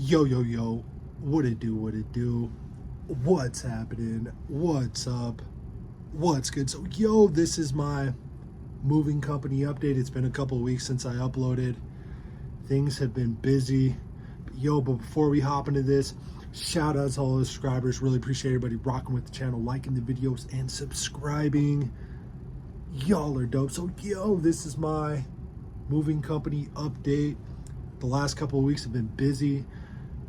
Yo, what it do? What's happening? What's up? What's good? So, this is my moving company update. It's been a couple of weeks since I uploaded. Things have been busy. But before we hop into this, shout out to all the subscribers. Really appreciate everybody rocking with the channel, liking the videos, and subscribing. Y'all are dope. So, this is my moving company update. The last couple of weeks have been busy.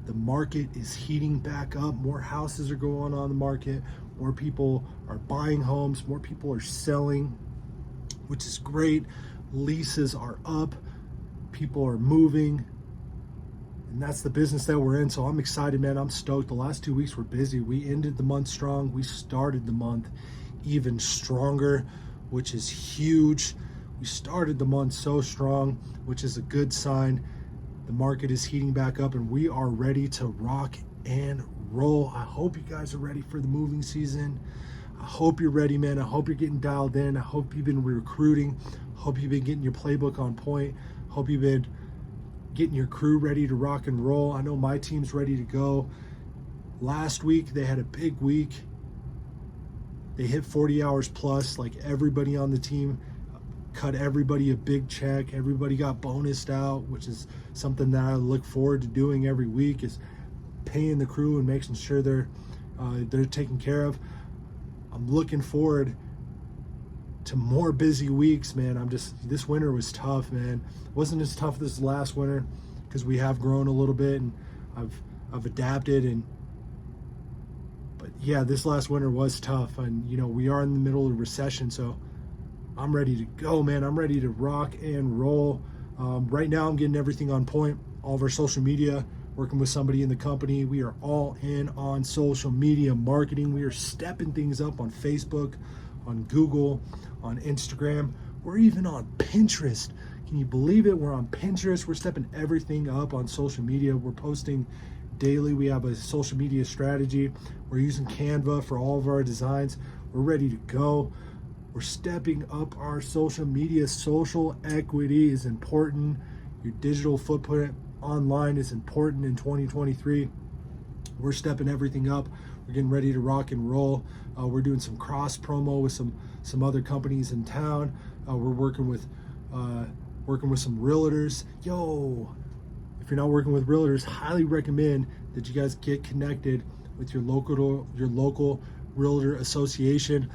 The market is heating back up. More houses are going on the market. More people are buying homes. More people are selling, which is great. Leases are up. People are moving. And that's the business that we're in. So I'm excited, man. I'm stoked. The last 2 weeks were busy. We ended the month strong. We started the month even stronger, which is huge. We started the month so strong, which is a good sign. The market is heating back up and we are ready to rock and roll. I hope you guys are ready for the moving season. I hope you're ready, man. I hope you're getting dialed in. I hope you've been recruiting. I hope you've been getting your playbook on point. I hope you've been getting your crew ready to rock and roll. I know my team's ready to go. Last week, they had a big week. They hit 40 hours plus, like everybody on the team. Cut everybody a big check. Everybody got bonused out, which is something that I look forward to doing every week, is paying the crew and making sure they're taken care of. I'm looking forward to more busy weeks, man. This winter was tough, man. It wasn't as tough this last winter because we have grown a little bit and I've adapted, but yeah, this last winter was tough, and we are in the middle of a recession, so I'm ready to go, man. I'm ready to rock and roll. Right now, I'm getting everything on point. All of our social media, working with somebody in the company. We are all in on social media marketing. We are stepping things up on Facebook, on Google, on Instagram. We're even on Pinterest. Can you believe it? We're on Pinterest. We're stepping everything up on social media. We're posting daily. We have a social media strategy. We're using Canva for all of our designs. We're ready to go. We're stepping up our social media. Social equity is important. Your digital footprint online is important in 2023. We're stepping everything up. We're getting ready to rock and roll. We're doing some cross promo with some other companies in town. We're working with some realtors. If you're not working with realtors, highly recommend that you guys get connected with your local realtor association.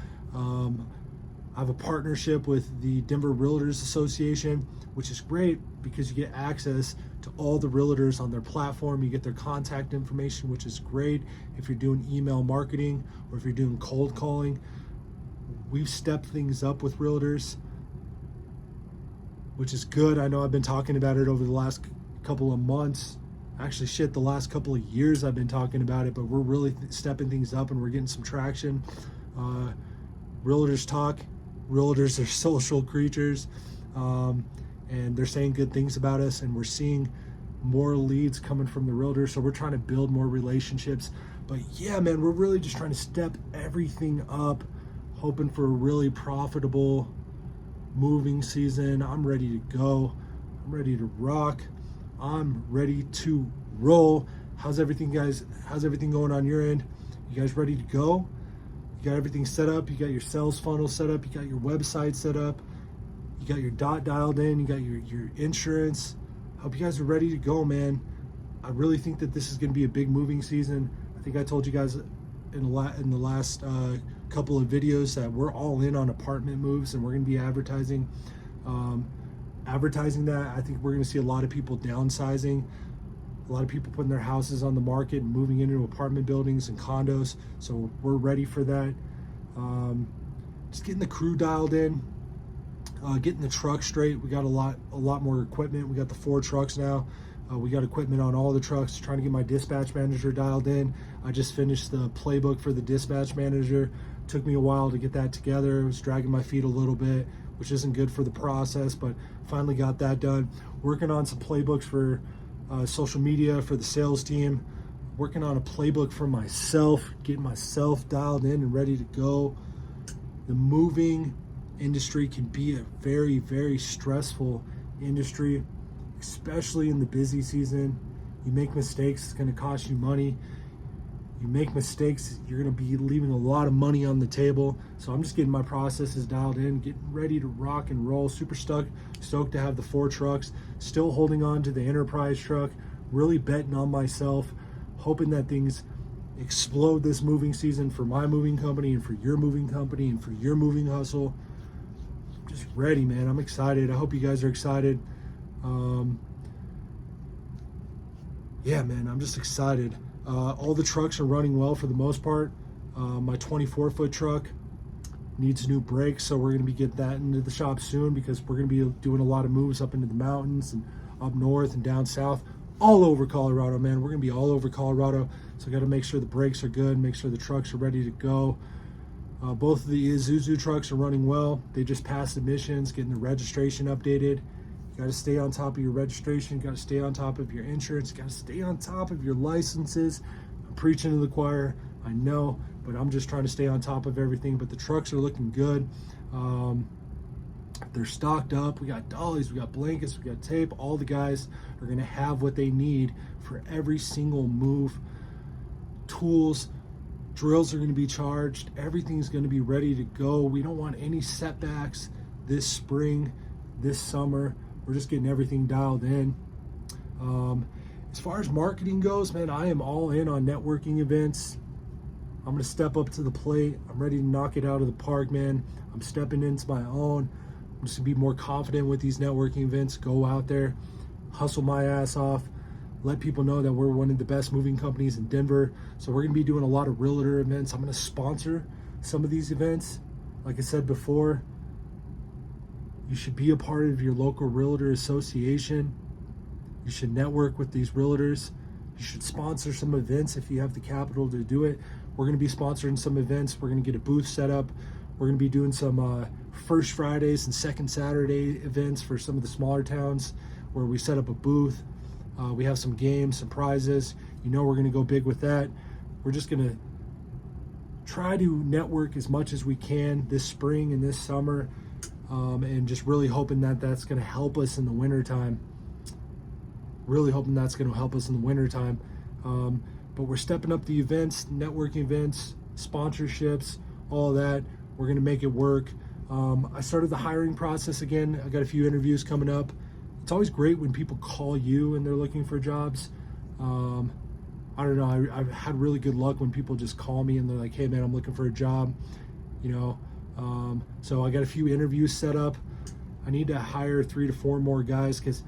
I have a partnership with the Denver Realtors Association, which is great because you get access to all the realtors on their platform. You get their contact information, which is great if you're doing email marketing or if you're doing cold calling. We've stepped things up with realtors, which is good. I know I've been talking about it over the last couple of months. Actually, the last couple of years I've been talking about it, but we're really stepping things up and we're getting some traction. Realtors talk. Realtors are social creatures, and they're saying good things about us, and we're seeing more leads coming from the realtors, so we're trying to build more relationships. But yeah, man, we're really just trying to step everything up, hoping for a really profitable moving season. I'm ready to go. I'm ready to rock. I'm ready to roll. How's everything, guys? How's everything going on your end? You guys ready to go? You got everything set up. You got your sales funnel set up. You got your website set up. You got your dot dialed in. You got your insurance. Hope you guys are ready to go, man. I really think that this is going to be a big moving season. I think I told you guys in the last couple of videos that we're all in on apartment moves, and we're going to be advertising that. I think we're going to see a lot of people downsizing. A lot of people putting their houses on the market and moving into apartment buildings and condos. So we're ready for that. Just getting the crew dialed in, getting the truck straight. We got a lot more equipment. We got the 4 trucks now. We got equipment on all the trucks. Trying to get my dispatch manager dialed in. I just finished the playbook for the dispatch manager. Took me a while to get that together. I was dragging my feet a little bit, which isn't good for the process, but finally got that done. Working on some playbooks for social media for the sales team, working on a playbook for myself, getting myself dialed in and ready to go. The moving industry can be a very, very stressful industry, especially in the busy season. You make mistakes, it's going to cost you money. You make mistakes, you're going to be leaving a lot of money on the table. So I'm just getting my processes dialed in, getting ready to rock and roll. Super stoked to have the 4 trucks. Still holding on to the Enterprise truck. Really betting on myself, hoping that things explode this moving season for my moving company and for your moving company and for your moving hustle. Just ready, man. I'm excited. I hope you guys are excited. Yeah, man, I'm just excited. All the trucks are running well for the most part. My 24-foot truck needs new brakes, so we're going to be getting that into the shop soon because we're going to be doing a lot of moves up into the mountains and up north and down south, all over Colorado, man. We're going to be all over Colorado, so I got to make sure the brakes are good, make sure the trucks are ready to go. Both of the Isuzu trucks are running well. They just passed emissions, getting the registration updated. You got to stay on top of your registration. You got to stay on top of your insurance. You got to stay on top of your licenses. I'm preaching to the choir, I know, but I'm just trying to stay on top of everything. But the trucks are looking good. They're stocked up. We got dollies, we got blankets, we got tape. All the guys are going to have what they need for every single move. Tools, drills are going to be charged. Everything's going to be ready to go. We don't want any setbacks this spring, this summer. We're just getting everything dialed in. As far as marketing goes, man, I am all in on networking events. I'm going to step up to the plate. I'm ready to knock it out of the park, man. I'm stepping into my own. I'm just going to be more confident with these networking events. Go out there, hustle my ass off, let people know that we're one of the best moving companies in Denver. So we're going to be doing a lot of realtor events. I'm going to sponsor some of these events. Like I said before, you should be a part of your local realtor association. You should network with these realtors. You should sponsor some events if you have the capital to do it. We're going to be sponsoring some events. We're going to get a booth set up. We're going to be doing some First Fridays and Second Saturday events for some of the smaller towns where we set up a booth. We have some games, some prizes. You know we're going to go big with that. We're just going to try to network as much as we can this spring and this summer, and just really hoping that that's going to help us in the wintertime. Really hoping that's going to help us in the wintertime. But we're stepping up the events, networking events, sponsorships, all that. We're going to make it work. I started the hiring process again. I got a few interviews coming up. It's always great when people call you and they're looking for jobs. I don't know. I've had really good luck when people just call me and they're like, hey man, I'm looking for a job, you know. So I got a few interviews set up. I need to hire 3 to 4 more guys because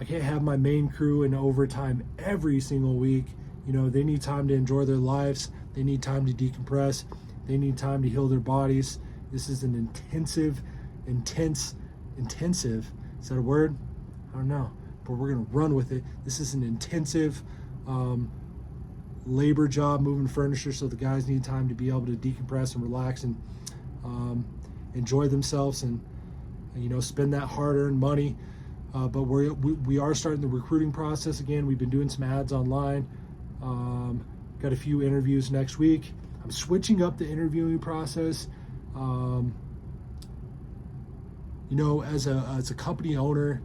I can't have my main crew in overtime every single week. You know, they need time to enjoy their lives. They need time to decompress. They need time to heal their bodies. This is an intensive, is that a word? I don't know, but we're gonna run with it. This is an intensive labor job, moving furniture, so the guys need time to be able to decompress and relax and enjoy themselves and, you know, spend that hard-earned money. But we are starting the recruiting process again. We've been doing some ads online. Got a few interviews next week. I'm switching up the interviewing process. You know, as a company owner,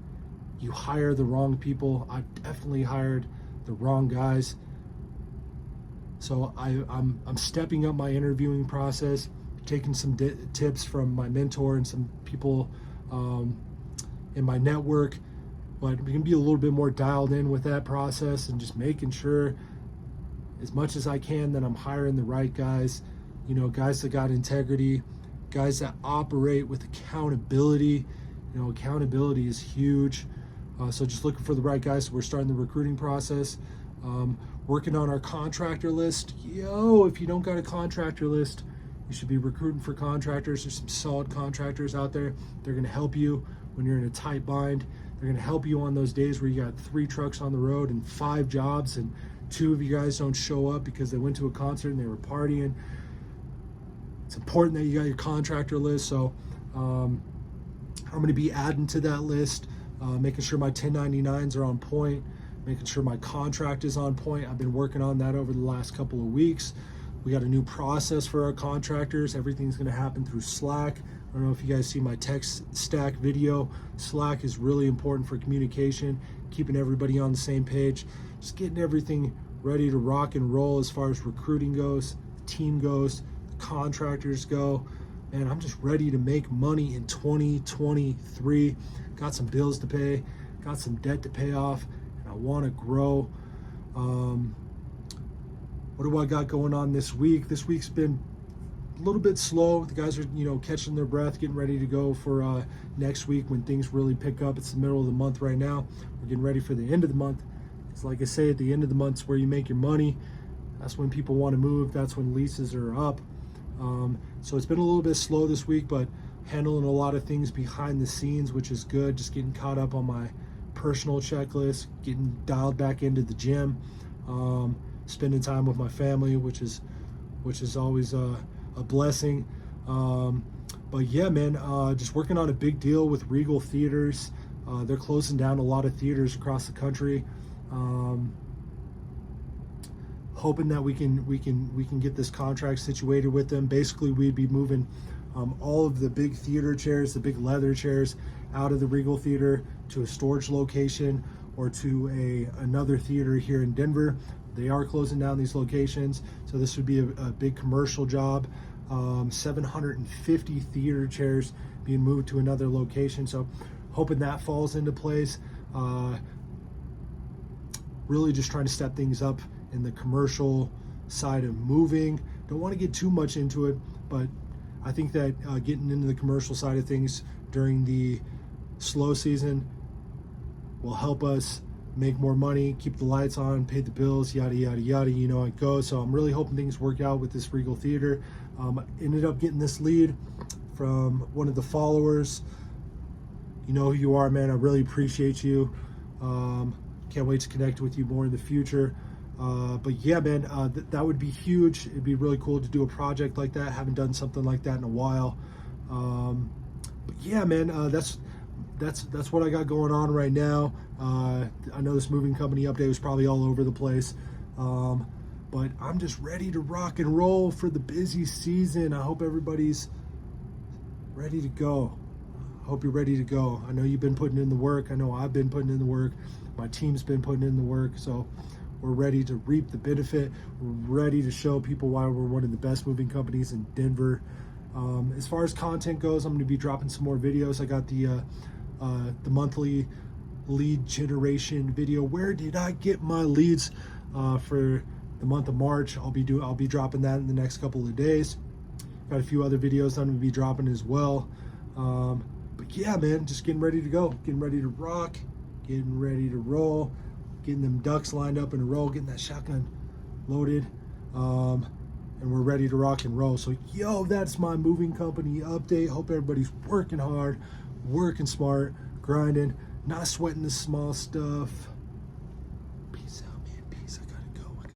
you hire the wrong people. I've definitely hired the wrong guys. So I'm stepping up my interviewing process, taking some tips from my mentor and some people in my network, but we can be a little bit more dialed in with that process and just making sure as much as I can that I'm hiring the right guys, you know, guys that got integrity, guys that operate with accountability. You know, accountability is huge. So just looking for the right guys. So we're starting the recruiting process, working on our contractor list. Yo, if you don't got a contractor list, you should be recruiting for contractors. There's some solid contractors out there. They're going to help you when you're in a tight bind. They're going to help you on those days where you got 3 trucks on the road and 5 jobs and 2 of you guys don't show up because they went to a concert and they were partying. It's important that you got your contractor list. So I'm going to be adding to that list, making sure my 1099s are on point, making sure my contract is on point. I've been working on that over the last couple of weeks. We got a new process for our contractors. Everything's going to happen through Slack. I don't know if you guys see my text stack video. Slack is really important for communication. keeping everybody on the same page, just getting everything ready to rock and roll as far as recruiting goes, the team goes, the contractors go. Man, I'm just ready to make money in 2023. Got some bills to pay, got some debt to pay off, and I want to grow. What do I got going on this week? This week's been a little bit slow. The guys are, catching their breath, getting ready to go for next week when things really pick up. It's the middle of the month right now. We're getting ready for the end of the month. It's like I say, at the end of the month is where you make your money. That's when people want to move. That's when leases are up. So it's been a little bit slow this week, but handling a lot of things behind the scenes, which is good. Just getting caught up on my personal checklist, getting dialed back into the gym, spending time with my family, which is always a blessing. But yeah, man, just working on a big deal with Regal Theaters. They're closing down a lot of theaters across the country. Hoping that we can get this contract situated with them. Basically, we'd be moving all of the big theater chairs, the big leather chairs, out of the Regal Theater to a storage location or to another theater here in Denver. They are closing down these locations, so this would be a big commercial job. 750 theater chairs being moved to another location, so hoping that falls into place. Really just trying to step things up in the commercial side of moving. Don't want to get too much into it, but I think that getting into the commercial side of things during the slow season will help us make more money, keep the lights on, pay the bills, yada, yada, yada, how it goes. So I'm really hoping things work out with this Regal Theater. Ended up getting this lead from one of the followers. You know who you are, man. I really appreciate you. Can't wait to connect with you more in the future. But yeah, man, that would be huge. It'd be really cool to do a project like that. Haven't done something like that in a while. But yeah, man, that's what I got going on right now. I know this moving company update was probably all over the place, but I'm just ready to rock and roll for the busy season. I hope everybody's ready to go. I hope you're ready to go. I know you've been putting in the work. I know I've been putting in the work. My team's been putting in the work. So we're ready to reap the benefit. We're ready to show people why we're one of the best moving companies in Denver. As far as content goes, I'm going to be dropping some more videos. I got the monthly lead generation video. Where did I get my leads for the month of March? I'll be dropping that in the next couple of days. Got a few other videos I'm going to be dropping as well. But yeah, man, just getting ready to go, getting ready to rock, getting ready to roll, getting them ducks lined up in a row, getting that shotgun loaded, and we're ready to rock and roll. So yo, that's my moving company update. Hope everybody's working hard, working smart, grinding, not sweating the small stuff.